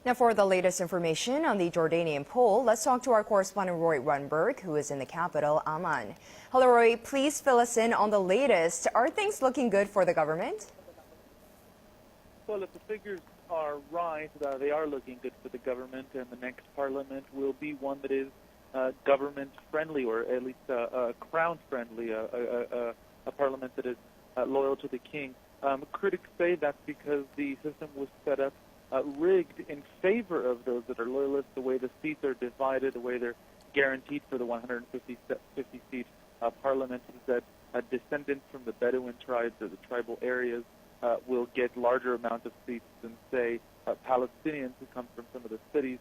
Now for the latest information on the Jordanian poll, let's talk to our correspondent Roee Ruttenberg, who is in the capital, Amman. Hello, Roee. Please fill us in on the latest. Are things looking good for the government? Well, if the figures are right, they are looking good for the government, and the next parliament will be one that is government-friendly, or at least crown-friendly, a parliament that is loyal to the king. Critics say that's because the system was set up rigged in favor of those that are loyalists, the way the seats are divided, the way they're guaranteed for the 150-seat parliament is that descendants from the Bedouin tribes or the tribal areas will get larger amount of seats than, say, Palestinians who come from some of the cities.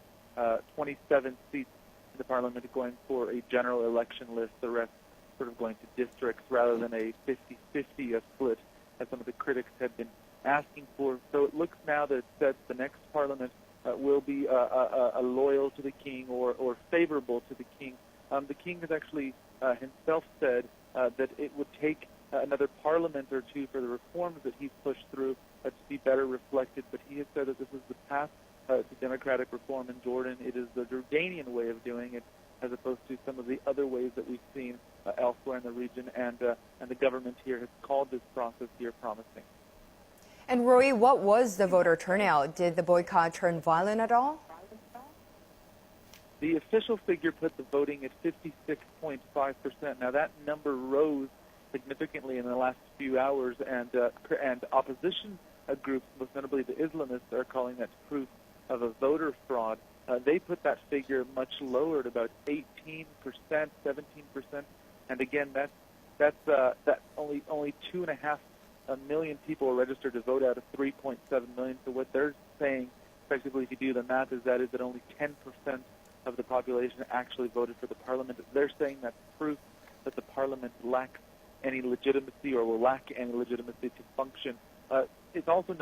27 seats in the parliament going for a general election list, the rest sort of going to districts rather than a 50-50 split, as some of the critics had been asking for. So it looks now that the next parliament will be loyal to the king or favorable to the king. The king has actually himself said that it would take another parliament or two for the reforms that he's pushed through to be better reflected, but he has said that this is the path to democratic reform in Jordan. It is the Jordanian way of doing it, as opposed to some of the other ways that we've seen elsewhere in the region, and the government here has called this process here promising. And Roee, what was the voter turnout? Did the boycott turn violent at all? The official figure put the voting at 56.5%. Now that number rose significantly in the last few hours, and opposition groups, most notably the Islamists, are calling that proof of a voter fraud. They put that figure much lower at about 18%, 17%, and again, that's only 2.5 million people are registered to vote out of 3.7 million. So what they're saying, effectively, if you do the math, is that only 10% of the population actually voted for the parliament. They're saying that's proof that the parliament lacks any legitimacy or will lack any legitimacy to function. It's also